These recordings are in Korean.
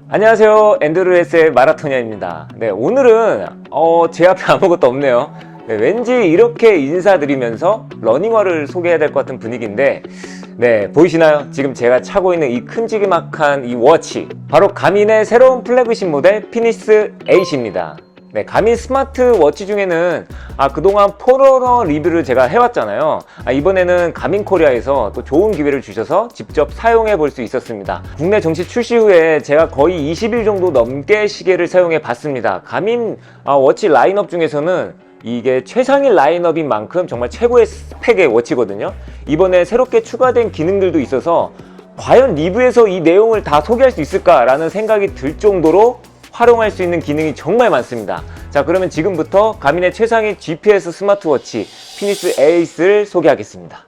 안녕하세요, 앤드루에스의 마라토니아입니다. 네, 오늘은 제 앞에 아무것도 없네요. 네, 왠지 이렇게 인사드리면서 러닝화를 소개해야 될 것 같은 분위기인데, 네, 보이시나요? 지금 제가 차고 있는 이 큼지막한 이 워치, 바로 가민의 새로운 플래그십 모델 피닉스 8입니다. 네, 가민 스마트워치 중에는 그동안 포러너 리뷰를 제가 해왔잖아요. 이번에는 가민 코리아에서 또 좋은 기회를 주셔서 직접 사용해 볼 수 있었습니다. 국내 정식 출시 후에 제가 거의 20일 정도 넘게 시계를 사용해 봤습니다. 가민 워치 라인업 중에서는 이게 최상위 라인업인 만큼 정말 최고의 스펙의 워치거든요. 이번에 새롭게 추가된 기능들도 있어서 과연 리뷰에서 이 내용을 다 소개할 수 있을까라는 생각이 들 정도로 활용할 수 있는 기능이 정말 많습니다. 자, 그러면 지금부터 가민의 최상위 GPS 스마트워치 피닉스 8을 소개하겠습니다.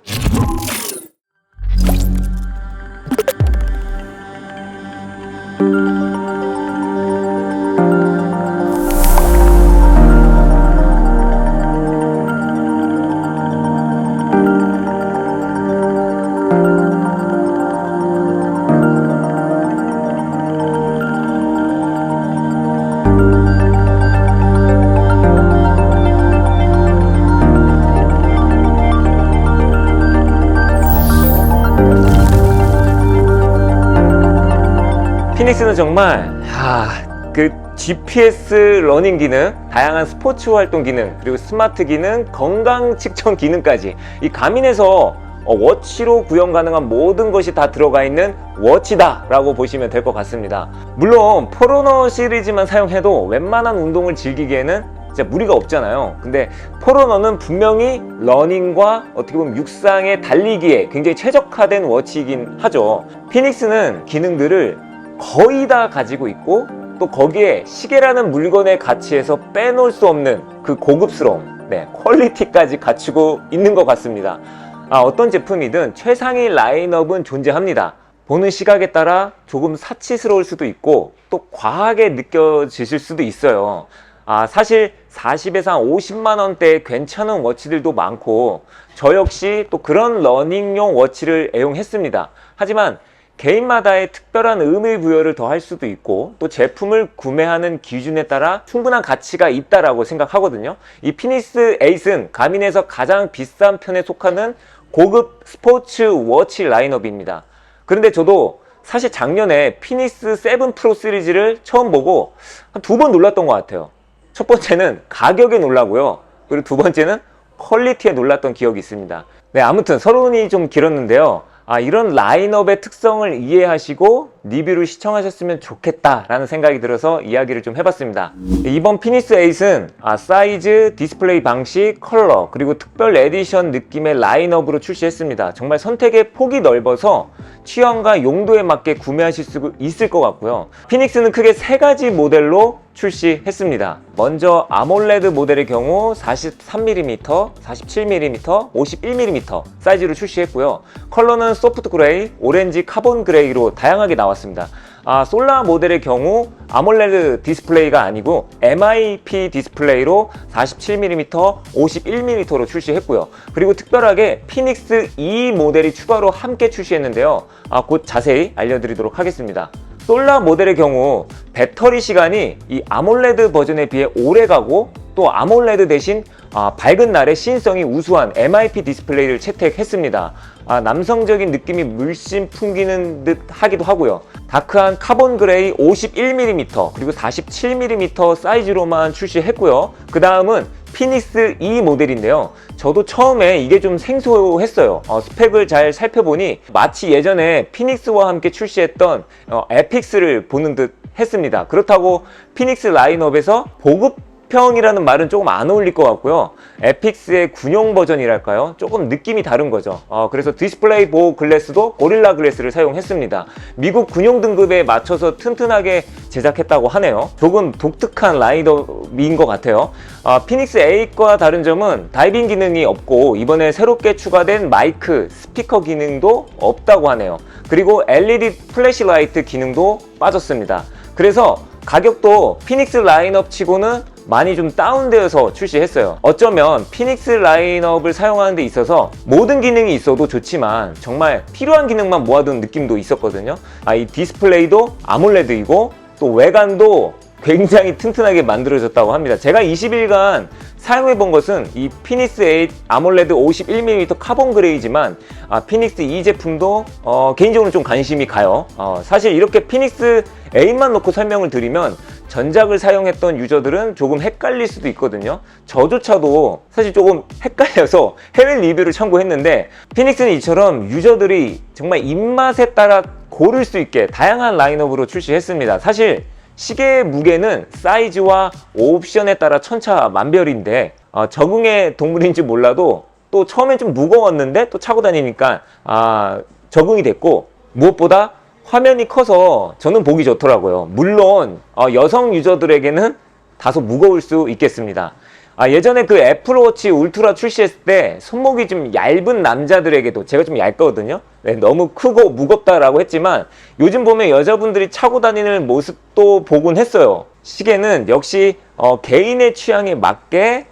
피닉스는 정말 그 GPS 러닝 기능, 다양한 스포츠 활동 기능, 그리고 스마트 기능, 건강 측정 기능까지 이 가민에서 워치로 구현 가능한 모든 것이 다 들어가 있는 워치다 라고 보시면 될 것 같습니다. 물론 포러너 시리즈만 사용해도 웬만한 운동을 즐기기에는 진짜 무리가 없잖아요. 근데 포러너는 분명히 러닝과 어떻게 보면 육상의 달리기에 굉장히 최적화된 워치이긴 하죠. 피닉스는 기능들을 거의 다 가지고 있고, 또 거기에 시계라는 물건의 가치에서 빼놓을 수 없는 그 고급스러움, 퀄리티까지 갖추고 있는 것 같습니다. 어떤 제품이든 최상위 라인업은 존재합니다. 보는 시각에 따라 조금 사치스러울 수도 있고 또 과하게 느껴지실 수도 있어요. 사실 40에서 한 50만 원대의 괜찮은 워치들도 많고, 저 역시 또 그런 러닝용 워치를 애용했습니다. 하지만 개인마다의 특별한 의미 부여를 더할 수도 있고, 또 제품을 구매하는 기준에 따라 충분한 가치가 있다라고 생각하거든요. 이 피닉스 8은 가민에서 가장 비싼 편에 속하는 고급 스포츠 워치 라인업입니다. 그런데 저도 사실 작년에 피닉스 7 프로 시리즈를 처음 보고 한 2번 놀랐던 것 같아요. 첫 번째는 가격에 놀라고요. 그리고 두 번째는 퀄리티에 놀랐던 기억이 있습니다. 네, 아무튼 서론이 좀 길었는데요. 이런 라인업의 특성을 이해하시고 리뷰를 시청하셨으면 좋겠다라는 생각이 들어서 이야기를 좀 해봤습니다. 이번 피닉스 8은 사이즈, 디스플레이 방식, 컬러, 그리고 특별 에디션 느낌의 라인업으로 출시했습니다. 정말 선택의 폭이 넓어서 취향과 용도에 맞게 구매하실 수 있을 것 같고요. 피닉스는 크게 3가지 모델로 출시했습니다. 먼저 아몰레드 모델의 경우 43mm, 47mm, 51mm 사이즈로 출시했고요. 컬러는 소프트 그레이, 오렌지 카본 그레이로 다양하게 나왔습니다. 솔라 모델의 경우 아몰레드 디스플레이가 아니고 MIP 디스플레이로 47mm, 51mm로 출시했고요. 그리고 특별하게 피닉스 E 모델이 추가로 함께 출시했는데요. 곧 자세히 알려드리도록 하겠습니다. 솔라 모델의 경우 배터리 시간이 이 아몰레드 버전에 비해 오래 가고, 또 아몰레드 대신 밝은 날의 시인성이 우수한 MIP 디스플레이를 채택했습니다. 남성적인 느낌이 물씬 풍기는 듯 하기도 하고요. 다크한 카본 그레이 51mm 그리고 47mm 사이즈로만 출시했고요. 그 다음은 피닉스 E 모델인데요. 저도 처음에 이게 좀 생소했어요. 스펙을 잘 살펴보니 마치 예전에 피닉스와 함께 출시했던 에픽스를 보는 듯 했습니다. 그렇다고 피닉스 라인업에서 보급형이라는 말은 조금 안 어울릴 것 같고요. 에픽스의 군용 버전이랄까요? 조금 느낌이 다른 거죠. 그래서 디스플레이 보호 글래스도 고릴라 글래스를 사용했습니다. 미국 군용 등급에 맞춰서 튼튼하게 제작했다고 하네요. 조금 독특한 라인업인 것 같아요. 피닉스 8과 다른 점은 다이빙 기능이 없고, 이번에 새롭게 추가된 마이크, 스피커 기능도 없다고 하네요. 그리고 LED 플래시라이트 기능도 빠졌습니다. 그래서 가격도 피닉스 라인업 치고는 많이 좀 다운되어서 출시했어요. 어쩌면 피닉스 라인업을 사용하는 데 있어서 모든 기능이 있어도 좋지만 정말 필요한 기능만 모아둔 느낌도 있었거든요. 이 디스플레이도 아몰레드이고 또 외관도 굉장히 튼튼하게 만들어졌다고 합니다. 제가 20일간 사용해 본 것은 이 피닉스 8 아몰레드 51mm 카본 그레이지만 피닉스 2 제품도 개인적으로 좀 관심이 가요. 사실 이렇게 피닉스 8만 놓고 설명을 드리면 전작을 사용했던 유저들은 조금 헷갈릴 수도 있거든요. 저조차도 사실 조금 헷갈려서 해외 리뷰를 참고했는데, 피닉스는 이처럼 유저들이 정말 입맛에 따라 고를 수 있게 다양한 라인업으로 출시했습니다. 사실 시계의 무게는 사이즈와 옵션에 따라 천차만별인데 적응의 동물인지 몰라도 또 처음엔 좀 무거웠는데 또 차고 다니니까 적응이 됐고, 무엇보다 화면이 커서 저는 보기 좋더라고요. 물론 여성 유저들에게는 다소 무거울 수 있겠습니다. 예전에 그 애플워치 울트라 출시했을 때 손목이 좀 얇은 남자들에게도, 제가 좀 얇거든요. 네, 너무 크고 무겁다라고 했지만 요즘 보면 여자분들이 차고 다니는 모습도 보곤 했어요. 시계는 역시 개인의 취향에 맞게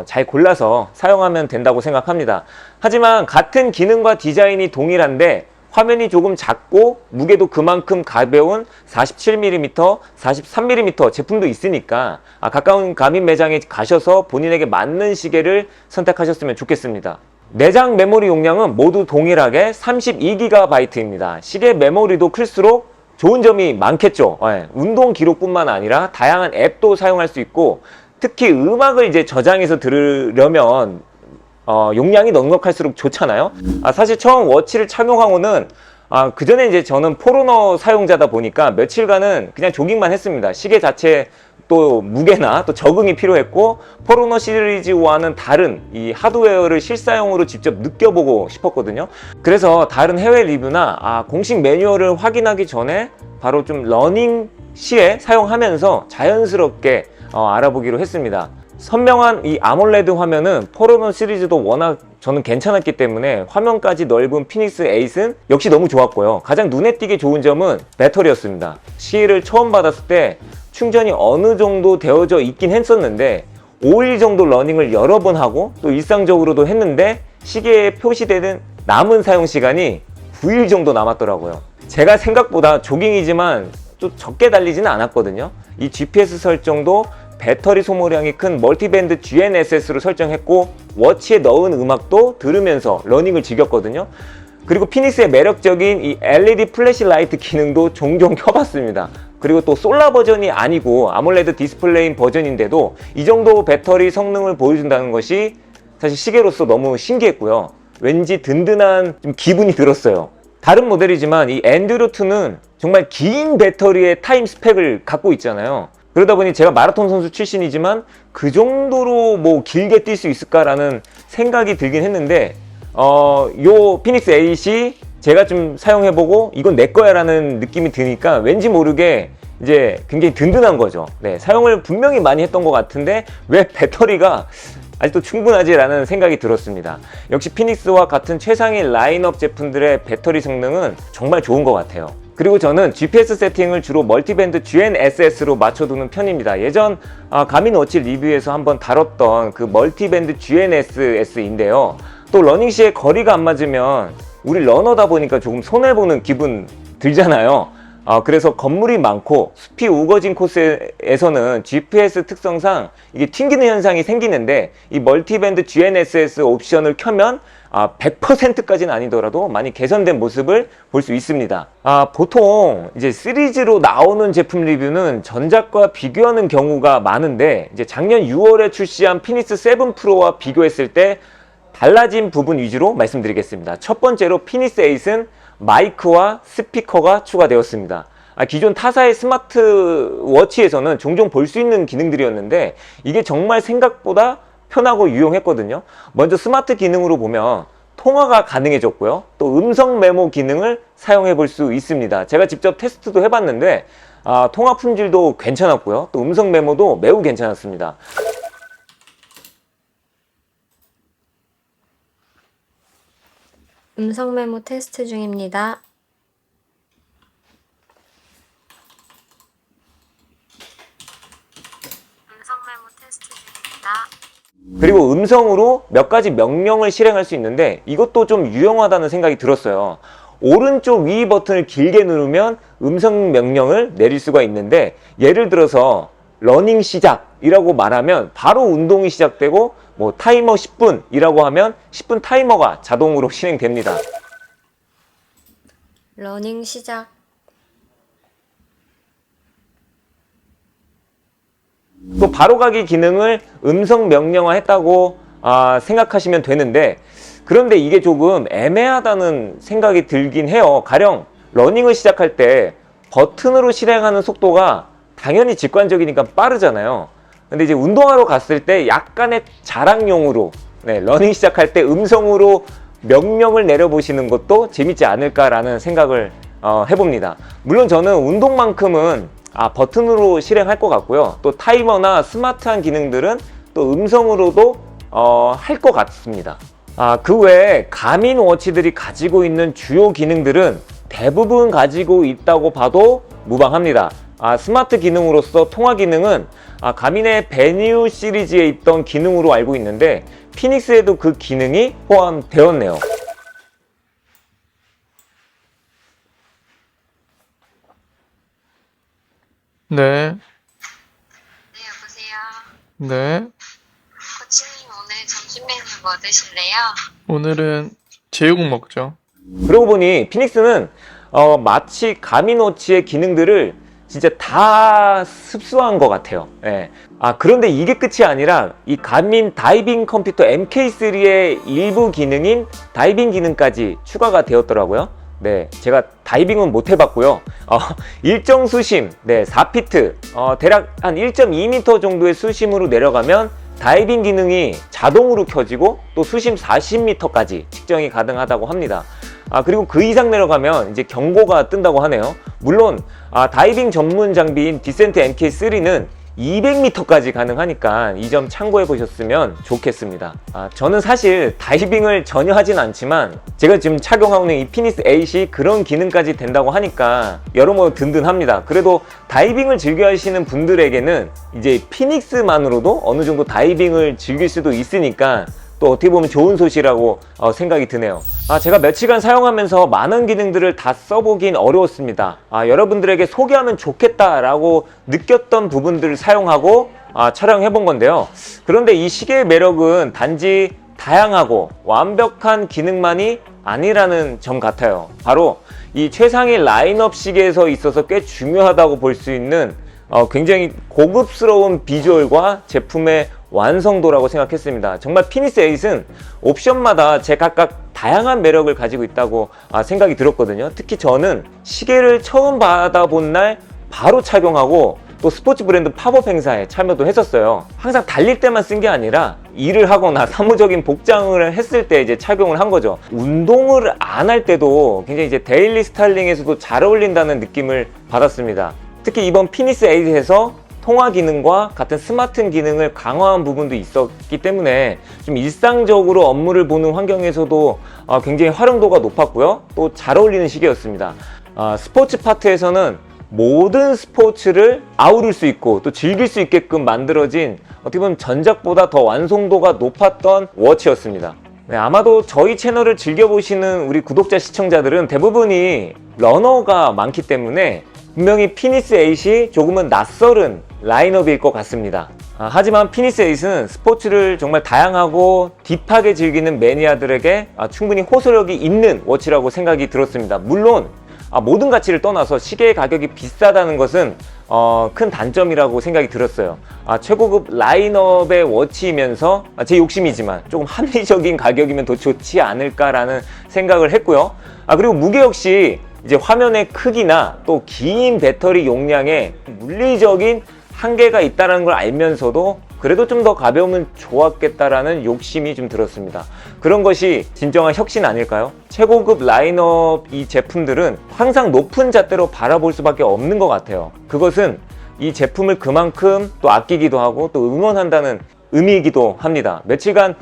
잘 골라서 사용하면 된다고 생각합니다. 하지만 같은 기능과 디자인이 동일한데 화면이 조금 작고 무게도 그만큼 가벼운 47mm, 43mm 제품도 있으니까 가까운 가민 매장에 가셔서 본인에게 맞는 시계를 선택하셨으면 좋겠습니다. 내장 메모리 용량은 모두 동일하게 32GB입니다. 시계 메모리도 클수록 좋은 점이 많겠죠. 운동 기록뿐만 아니라 다양한 앱도 사용할 수 있고, 특히 음악을 이제 저장해서 들으려면 용량이 넉넉할수록 좋잖아요. 사실 처음 워치를 착용하고는 그 전에 이제 저는 포르너 사용자다 보니까 며칠간은 그냥 조깅만 했습니다. 시계 자체 또 무게나 또 적응이 필요했고, 포르너 시리즈와는 다른 이 하드웨어를 실사용으로 직접 느껴보고 싶었거든요. 그래서 다른 해외 리뷰나 공식 매뉴얼을 확인하기 전에 바로 좀 러닝 시에 사용하면서 자연스럽게 알아보기로 했습니다. 선명한 이 아몰레드 화면은 포르노 시리즈도 워낙 저는 괜찮았기 때문에 화면까지 넓은 피닉스 8은 역시 너무 좋았고요. 가장 눈에 띄게 좋은 점은 배터리였습니다. 시계를 처음 받았을 때 충전이 어느 정도 되어져 있긴 했었는데 5일 정도 러닝을 여러 번 하고 또 일상적으로도 했는데 시계에 표시되는 남은 사용 시간이 9일 정도 남았더라고요. 제가 생각보다 조깅이지만 또 적게 달리지는 않았거든요. 이 GPS 설정도 배터리 소모량이 큰 멀티밴드 GNSS로 설정했고, 워치에 넣은 음악도 들으면서 러닝을 즐겼거든요. 그리고 피닉스의 매력적인 이 LED 플래시 라이트 기능도 종종 켜봤습니다. 그리고 또 솔라 버전이 아니고 아몰레드 디스플레이 버전인데도 이 정도 배터리 성능을 보여준다는 것이 사실 시계로서 너무 신기했고요. 왠지 든든한 좀 기분이 들었어요. 다른 모델이지만 이 엔듀로2는 정말 긴 배터리의 타임 스펙을 갖고 있잖아요. 그러다 보니 제가 마라톤 선수 출신이지만 그 정도로 뭐 길게 뛸 수 있을까라는 생각이 들긴 했는데, 요 피닉스 8이 제가 좀 사용해보고 이건 내 거야 라는 느낌이 드니까 왠지 모르게 이제 굉장히 든든한 거죠. 네, 사용을 분명히 많이 했던 것 같은데 왜 배터리가 아직도 충분하지 라는 생각이 들었습니다. 역시 피닉스와 같은 최상위 라인업 제품들의 배터리 성능은 정말 좋은 것 같아요. 그리고 저는 GPS 세팅을 주로 멀티밴드 GNSS로 맞춰두는 편입니다. 예전 가민 워치 리뷰에서 한번 다뤘던 그 멀티밴드 GNSS인데요. 또 러닝시에 거리가 안 맞으면 우리 러너다 보니까 조금 손해보는 기분 들잖아요. 그래서 건물이 많고 숲이 우거진 코스에서는 GPS 특성상 이게 튕기는 현상이 생기는데, 이 멀티밴드 GNSS 옵션을 켜면 100%까지는 아니더라도 많이 개선된 모습을 볼 수 있습니다. 보통 이제 시리즈로 나오는 제품 리뷰는 전작과 비교하는 경우가 많은데, 이제 작년 6월에 출시한 피닉스 7 프로와 비교했을 때 달라진 부분 위주로 말씀드리겠습니다. 첫 번째로 피닉스 8은 마이크와 스피커가 추가되었습니다. 기존 타사의 스마트워치에서는 종종 볼 수 있는 기능들이었는데 이게 정말 생각보다 편하고 유용했거든요. 먼저 스마트 기능으로 보면 통화가 가능해졌고요. 또 음성 메모 기능을 사용해 볼 수 있습니다. 제가 직접 테스트도 해봤는데 통화 품질도 괜찮았고요. 또 음성 메모도 매우 괜찮았습니다. 음성 메모 테스트 중입니다. 음성 메모 테스트 중입니다. 그리고 음성으로 몇 가지 명령을 실행할 수 있는데 이것도 좀 유용하다는 생각이 들었어요. 오른쪽 위 버튼을 길게 누르면 음성 명령을 내릴 수가 있는데, 예를 들어서 러닝 시작이라고 말하면 바로 운동이 시작되고, 뭐 타이머 10분이라고 하면 10분 타이머가 자동으로 실행됩니다. 러닝 시작. 또 바로가기 기능을 음성 명령화했다고 생각하시면 되는데, 그런데 이게 조금 애매하다는 생각이 들긴 해요. 가령 러닝을 시작할 때 버튼으로 실행하는 속도가 당연히 직관적이니까 빠르잖아요. 근데 이제 운동하러 갔을 때 약간의 자랑용으로 러닝 시작할 때 음성으로 명령을 내려보시는 것도 재밌지 않을까라는 생각을 해봅니다. 물론 저는 운동만큼은 버튼으로 실행할 것 같고요. 또 타이머나 스마트한 기능들은 또 음성으로도 할 것 같습니다. 그 외에 가민 워치들이 가지고 있는 주요 기능들은 대부분 가지고 있다고 봐도 무방합니다. 스마트 기능으로서 통화 기능은 가민의 베뉴 시리즈에 있던 기능으로 알고 있는데, 피닉스에도 그 기능이 포함되었네요. 네, 네, 여보세요. 네. 코치님 오늘 점심 메뉴 뭐 드실래요? 오늘은 제육국 먹죠. 그러고 보니 피닉스는 마치 가민워치의 기능들을 진짜 다 습수한 것 같아요. 예. 그런데 이게 끝이 아니라 이 가민 다이빙 컴퓨터 MK3의 일부 기능인 다이빙 기능까지 추가가 되었더라고요. 네, 제가 다이빙은 못 해봤고요. 일정 수심, 4피트, 대략 한 1.2m 정도의 수심으로 내려가면 다이빙 기능이 자동으로 켜지고 또 수심 40m까지 측정이 가능하다고 합니다. 그리고 그 이상 내려가면 이제 경고가 뜬다고 하네요. 물론 다이빙 전문 장비인 디센트 MK3는 200m까지 가능하니까 이 점 참고해 보셨으면 좋겠습니다. 저는 사실 다이빙을 전혀 하진 않지만 제가 지금 착용하고 있는 이 피닉스 8이 그런 기능까지 된다고 하니까 여러모로 든든합니다. 그래도 다이빙을 즐겨 하시는 분들에게는 이제 피닉스만으로도 어느 정도 다이빙을 즐길 수도 있으니까 또 어떻게 보면 좋은 소식이라고 생각이 드네요. 제가 며칠간 사용하면서 많은 기능들을 다 써보긴 어려웠습니다. 여러분들에게 소개하면 좋겠다라고 느꼈던 부분들을 사용하고 촬영해 본 건데요. 그런데 이 시계의 매력은 단지 다양하고 완벽한 기능만이 아니라는 점 같아요. 바로 이 최상의 라인업 시계에서 있어서 꽤 중요하다고 볼 수 있는 굉장히 고급스러운 비주얼과 제품의 완성도라고 생각했습니다. 정말 피닉스 8은 옵션마다 제각각 다양한 매력을 가지고 있다고 생각이 들었거든요. 특히 저는 시계를 처음 받아본 날 바로 착용하고 또 스포츠 브랜드 팝업 행사에 참여도 했었어요. 항상 달릴 때만 쓴 게 아니라 일을 하거나 사무적인 복장을 했을 때 이제 착용을 한 거죠. 운동을 안 할 때도 굉장히 이제 데일리 스타일링에서도 잘 어울린다는 느낌을 받았습니다. 특히 이번 피닉스 8에서 통화 기능과 같은 스마트 기능을 강화한 부분도 있었기 때문에 좀 일상적으로 업무를 보는 환경에서도 굉장히 활용도가 높았고요. 또 잘 어울리는 시계였습니다. 스포츠 파트에서는 모든 스포츠를 아우를 수 있고 또 즐길 수 있게끔 만들어진 어떻게 보면 전작보다 더 완성도가 높았던 워치였습니다. 네, 아마도 저희 채널을 즐겨보시는 우리 구독자 시청자들은 대부분이 러너가 많기 때문에 분명히 피닉스 8이 조금은 낯설은 라인업일 것 같습니다. 하지만 피닉스 8은 스포츠를 정말 다양하고 딥하게 즐기는 매니아들에게 충분히 호소력이 있는 워치라고 생각이 들었습니다. 물론 모든 가치를 떠나서 시계의 가격이 비싸다는 것은 큰 단점이라고 생각이 들었어요. 최고급 라인업의 워치이면서 제 욕심이지만 조금 합리적인 가격이면 더 좋지 않을까라는 생각을 했고요. 그리고 무게 역시 이제 화면의 크기나 또 긴 배터리 용량에 물리적인 한계가 있다는 걸 알면서도 그래도 좀 더 가벼우면 좋았겠다라는 욕심이 좀 들었습니다. 그런 것이 진정한 혁신 아닐까요? 최고급 라인업 이 제품들은 항상 높은 잣대로 바라볼 수밖에 없는 것 같아요. 그것은 이 제품을 그만큼 또 아끼기도 하고 또 응원한다는 의미이기도 합니다. 며칠간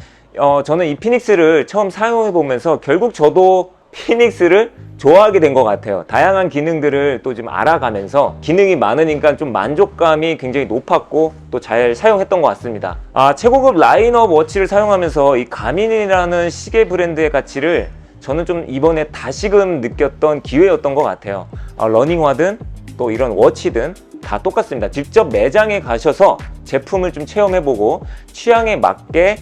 저는 이 피닉스를 처음 사용해 보면서 결국 저도 피닉스를 좋아하게 된 것 같아요. 다양한 기능들을 또 좀 알아가면서 기능이 많으니까 좀 만족감이 굉장히 높았고 또 잘 사용했던 것 같습니다. 최고급 라인업 워치를 사용하면서 이 가민이라는 시계 브랜드의 가치를 저는 좀 이번에 다시금 느꼈던 기회였던 것 같아요. 러닝화든 또 이런 워치든 다 똑같습니다. 직접 매장에 가셔서 제품을 좀 체험해보고 취향에 맞게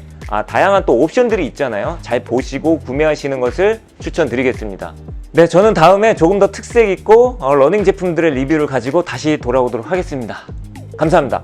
다양한 또 옵션들이 있잖아요. 잘 보시고 구매하시는 것을 추천드리겠습니다. 네, 저는 다음에 조금 더 특색 있고 러닝 제품들의 리뷰를 가지고 다시 돌아오도록 하겠습니다. 감사합니다.